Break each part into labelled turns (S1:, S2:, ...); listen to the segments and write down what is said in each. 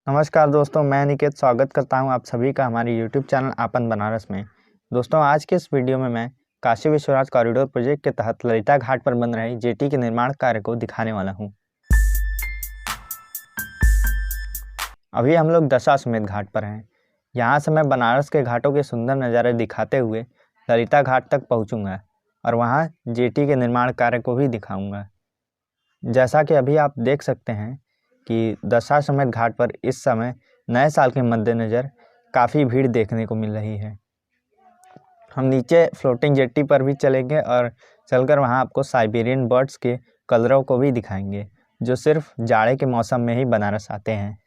S1: नमस्कार दोस्तों, मैं निकेत स्वागत करता हूं आप सभी का हमारे YouTube चैनल आपन बनारस में। दोस्तों, आज के इस वीडियो में मैं काशी विश्वनाथ कॉरिडोर प्रोजेक्ट के तहत ललिता घाट पर बन रहे जेटी के निर्माण कार्य को दिखाने वाला हूं। अभी हम लोग दशाश्वमेध घाट पर हैं। यहां से मैं बनारस के घाटों के सुंदर नज़ारे दिखाते हुए ललिता घाट तक पहुँचूँगा और वहाँ जेटी के निर्माण कार्य को भी दिखाऊँगा। जैसा कि अभी आप देख सकते हैं कि दशाश्वमेध घाट पर इस समय नए साल के मद्देनज़र काफ़ी भीड़ देखने को मिल रही है। हम नीचे फ्लोटिंग जेट्टी पर भी चलेंगे और चलकर वहां आपको साइबेरियन बर्ड्स के कलरव को भी दिखाएंगे, जो सिर्फ जाड़े के मौसम में ही बनारस आते हैं।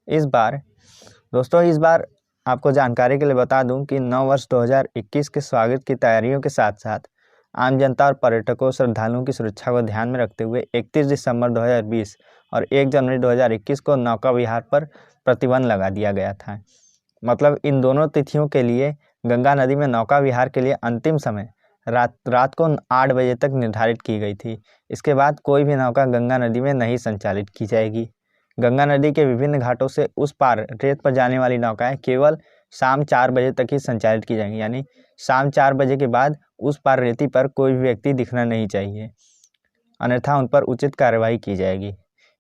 S1: इस बार आपको जानकारी के लिए बता दूं कि नव वर्ष 2021 के स्वागत की तैयारियों के साथ साथ आम जनता और पर्यटकों श्रद्धालुओं की सुरक्षा को ध्यान में रखते हुए 31 दिसंबर 2020 और 1 जनवरी 2021 को नौका विहार पर प्रतिबंध लगा दिया गया था। मतलब इन दोनों तिथियों के लिए गंगा नदी में नौका विहार के लिए अंतिम समय रात को 8 बजे तक निर्धारित की गई थी। इसके बाद कोई भी नौका गंगा नदी में नहीं संचालित की जाएगी। गंगा नदी के विभिन्न घाटों से उस पार रेत पर जाने वाली नौकाएं केवल शाम 4 बजे तक ही संचालित की जाएंगी, यानी शाम 4 बजे के बाद उस पार रेती पर कोई भी व्यक्ति दिखना नहीं चाहिए, अन्यथा उन पर उचित कार्रवाई की जाएगी।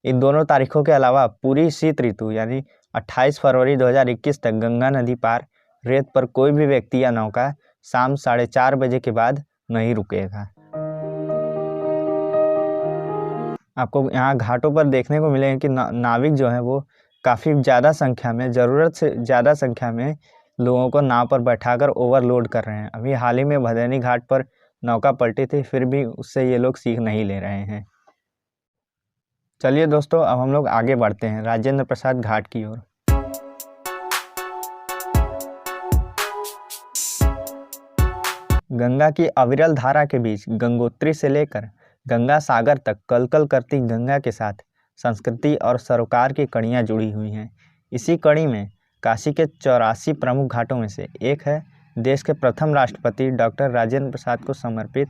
S1: इन दोनों तारीखों के अलावा पूरी शीत ऋतु यानी 28 फरवरी 2021 तक गंगा नदी पार रेत पर कोई भी व्यक्ति या नौका शाम 4:30 बजे के बाद नहीं रुकेगा। आपको यहाँ घाटों पर देखने को मिलेगा कि नाविक जो है वो काफ़ी ज़्यादा संख्या में, ज़रूरत से ज़्यादा संख्या में लोगों को नाव पर बैठाकर ओवरलोड कर रहे हैं। अभी हाल ही में भदैनी घाट पर नौका पलटी थी, फिर भी उससे ये लोग सीख नहीं ले रहे हैं। चलिए दोस्तों, अब हम लोग आगे बढ़ते हैं राजेंद्र प्रसाद घाट की ओर। गंगा की अविरल धारा के बीच गंगोत्री से लेकर गंगा सागर तक कलकल करती गंगा के साथ संस्कृति और सरोकार की कड़ियाँ जुड़ी हुई हैं। इसी कड़ी में काशी के 84 प्रमुख घाटों में से एक है देश के प्रथम राष्ट्रपति डॉक्टर राजेंद्र प्रसाद को समर्पित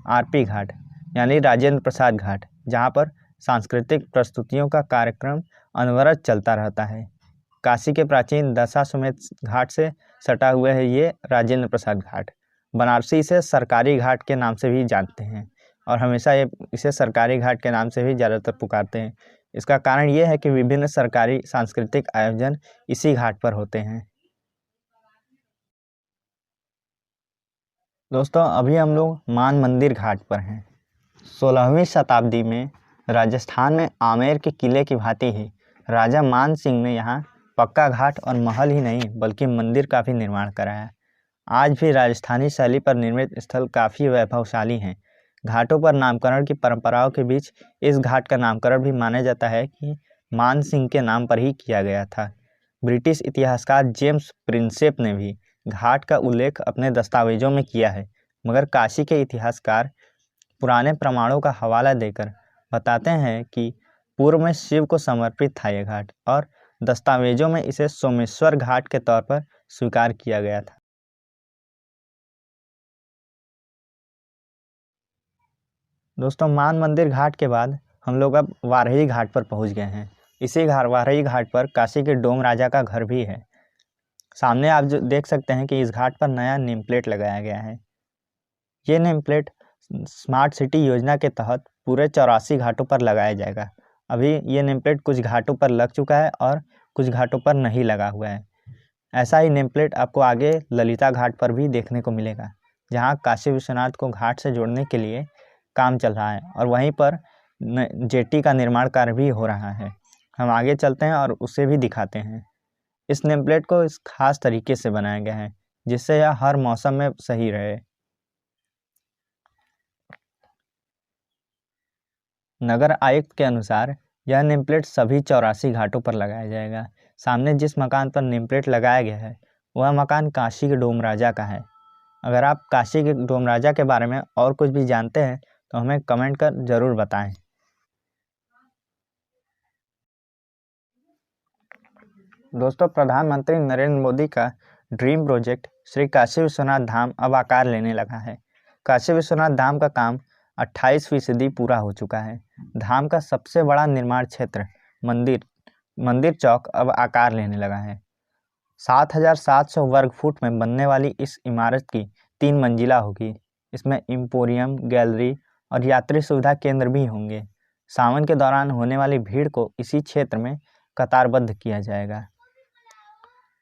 S1: आरपी घाट यानी राजेंद्र प्रसाद घाट, जहाँ पर सांस्कृतिक प्रस्तुतियों का कार्यक्रम अनवरत चलता रहता है। काशी के प्राचीन दशाश्वमेध घाट से सटा हुआ है ये राजेंद्र प्रसाद घाट। बनारसी इसे सरकारी घाट के नाम से भी जानते हैं और हमेशा इसे सरकारी घाट के नाम से भी ज़्यादातर पुकारते हैं। इसका कारण ये है कि विभिन्न सरकारी सांस्कृतिक आयोजन इसी घाट पर होते हैं। दोस्तों, अभी हम लोग मान मंदिर घाट पर हैं। 16वीं शताब्दी में राजस्थान में आमेर के किले की भांति ही राजा मान सिंह ने यहाँ पक्का घाट और महल ही नहीं बल्कि मंदिर का भी निर्माण कराया। आज भी राजस्थानी शैली पर निर्मित स्थल काफ़ी वैभवशाली हैं। घाटों पर नामकरण की परंपराओं के बीच इस घाट का नामकरण भी माना जाता है कि मान सिंह के नाम पर ही किया गया था। ब्रिटिश इतिहासकार जेम्स प्रिंसेप ने भी घाट का उल्लेख अपने दस्तावेजों में किया है, मगर काशी के इतिहासकार पुराने प्रमाणों का हवाला देकर बताते हैं कि पूर्व में शिव को समर्पित था यह घाट और दस्तावेजों में इसे सोमेश्वर घाट के तौर पर स्वीकार किया गया था। दोस्तों, मान मंदिर घाट के बाद हम लोग अब वारही घाट पर पहुंच गए हैं। इसी वारही घाट पर काशी के डोम राजा का घर भी है। सामने आप जो देख सकते हैं कि इस घाट पर नया नेम प्लेट लगाया गया है। ये नेम प्लेट स्मार्ट सिटी योजना के तहत पूरे 84 घाटों पर लगाया जाएगा। अभी ये नेम प्लेट कुछ घाटों पर लग चुका है और कुछ घाटों पर नहीं लगा हुआ है। ऐसा ही नेम प्लेट आपको आगे ललिता घाट पर भी देखने को मिलेगा, जहाँ काशी विश्वनाथ को घाट से जोड़ने के लिए काम चल रहा है और वहीं पर जेटी का निर्माण कार्य भी हो रहा है। हम आगे चलते हैं और उसे भी दिखाते हैं। इस नेम प्लेट को इस खास तरीके से बनाया गया है जिससे यह हर मौसम में सही रहे। नगर आयुक्त के अनुसार यह नेम प्लेट सभी 84 घाटों पर लगाया जाएगा। सामने जिस मकान पर नेम प्लेट लगाया गया है वह मकान काशी के डोम राजा का है। अगर आप काशी के डोम राजा के बारे में और कुछ भी जानते हैं तो हमें कमेंट कर ज़रूर बताएं। दोस्तों, प्रधानमंत्री नरेंद्र मोदी का ड्रीम प्रोजेक्ट श्री काशी विश्वनाथ धाम अब आकार लेने लगा है। काशी विश्वनाथ धाम का काम 28% पूरा हो चुका है। धाम का सबसे बड़ा निर्माण क्षेत्र मंदिर चौक अब आकार लेने लगा है। 7,700 वर्ग फुट में बनने वाली इस इमारत की 3 मंजिला होगी। इसमें इम्पोरियम, गैलरी और यात्री सुविधा केंद्र भी होंगे। सावन के दौरान होने वाली भीड़ को इसी क्षेत्र में कतारबद्ध किया जाएगा।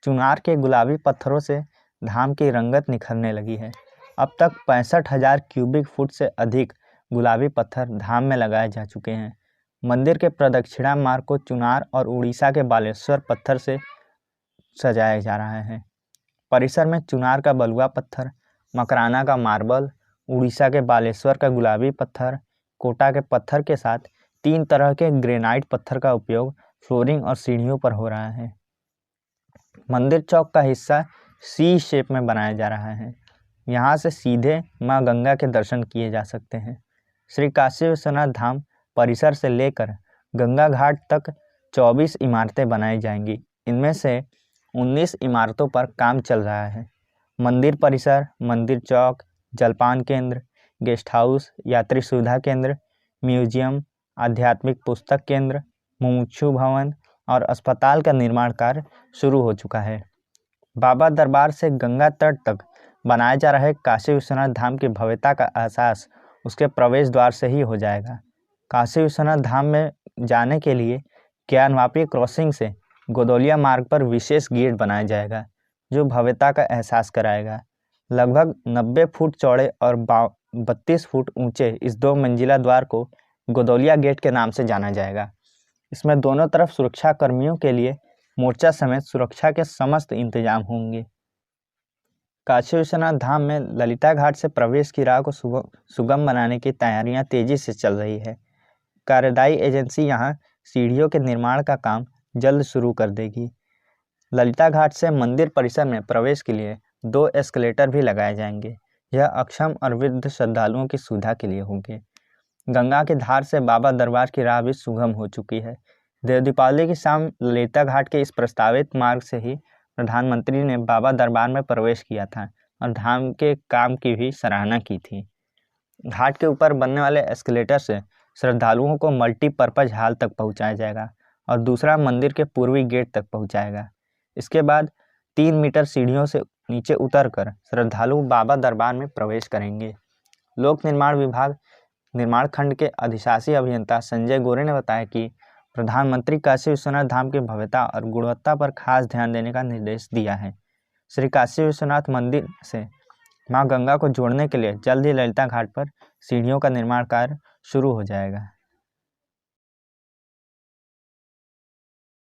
S1: चुनार के गुलाबी पत्थरों से धाम की रंगत निखरने लगी है। अब तक 65,000 क्यूबिक फुट से अधिक गुलाबी पत्थर धाम में लगाए जा चुके हैं। मंदिर के प्रदक्षिणा मार्ग को चुनार और उड़ीसा के बालेश्वर पत्थर से सजाया जा रहा है। परिसर में चुनार का बलुआ पत्थर, मकराना का मार्बल, उड़ीसा के बालेश्वर का गुलाबी पत्थर, कोटा के पत्थर के साथ 3 तरह के ग्रेनाइट पत्थर का उपयोग फ्लोरिंग और सीढ़ियों पर हो रहा है। मंदिर चौक का हिस्सा सी शेप में बनाया जा रहा है। यहाँ से सीधे मां गंगा के दर्शन किए जा सकते हैं। श्री काशी विश्वनाथ धाम परिसर से लेकर गंगा घाट तक 24 इमारतें बनाई जाएंगी। इनमें से 19 इमारतों पर काम चल रहा है। मंदिर परिसर, मंदिर चौक, जलपान केंद्र, गेस्ट हाउस, यात्री सुविधा केंद्र, म्यूजियम, आध्यात्मिक पुस्तक केंद्र, मुमुक्षु भवन और अस्पताल का निर्माण कार्य शुरू हो चुका है। बाबा दरबार से गंगा तट तक बनाए जा रहे काशी विश्वनाथ धाम की भव्यता का एहसास उसके प्रवेश द्वार से ही हो जाएगा। काशी विश्वनाथ धाम में जाने के लिए ज्ञानवापी क्रॉसिंग से गोदौलिया मार्ग पर विशेष गेट बनाया जाएगा जो भव्यता का एहसास कराएगा। लगभग 90 फुट चौड़े और 32 फुट ऊंचे इस 2 मंजिला द्वार को गोदौलिया गेट के नाम से जाना जाएगा। इसमें दोनों तरफ सुरक्षा कर्मियों के लिए मोर्चा समेत सुरक्षा के समस्त इंतजाम होंगे। काशी विश्वनाथ धाम में ललिता घाट से प्रवेश की राह को सुगम बनाने की तैयारियां तेजी से चल रही है। कार्यदायी एजेंसी यहां सीढ़ियों के निर्माण का काम जल्द शुरू कर देगी। ललिता घाट से मंदिर परिसर में प्रवेश के लिए 2 एस्केलेटर भी लगाए जाएंगे। यह अक्षम और वृद्ध श्रद्धालुओं की सुविधा के लिए होंगे। गंगा की धार से बाबा दरबार की राह भी सुगम हो चुकी है। देव दीपावली की शाम ललिता घाट के इस प्रस्तावित मार्ग से ही प्रधानमंत्री ने बाबा दरबार में प्रवेश किया था और धाम के काम की भी सराहना की थी। घाट के ऊपर बनने वाले एस्केलेटर से श्रद्धालुओं को मल्टीपर्पज हॉल तक पहुंचाया जाएगा और दूसरा मंदिर के पूर्वी गेट तक पहुंचाएगा। इसके बाद 3 मीटर सीढ़ियों से नीचे उतरकर श्रद्धालु बाबा दरबार में प्रवेश करेंगे। लोक निर्माण विभाग निर्माण खंड के अधिशासी अभियंता संजय गोरे ने बताया कि प्रधानमंत्री काशी विश्वनाथ धाम की भव्यता और गुणवत्ता पर खास ध्यान देने का निर्देश दिया है। श्री काशी विश्वनाथ मंदिर से मां गंगा को जोड़ने के लिए जल्द ही ललिता घाट पर सीढ़ियों का निर्माण कार्य शुरू हो जाएगा।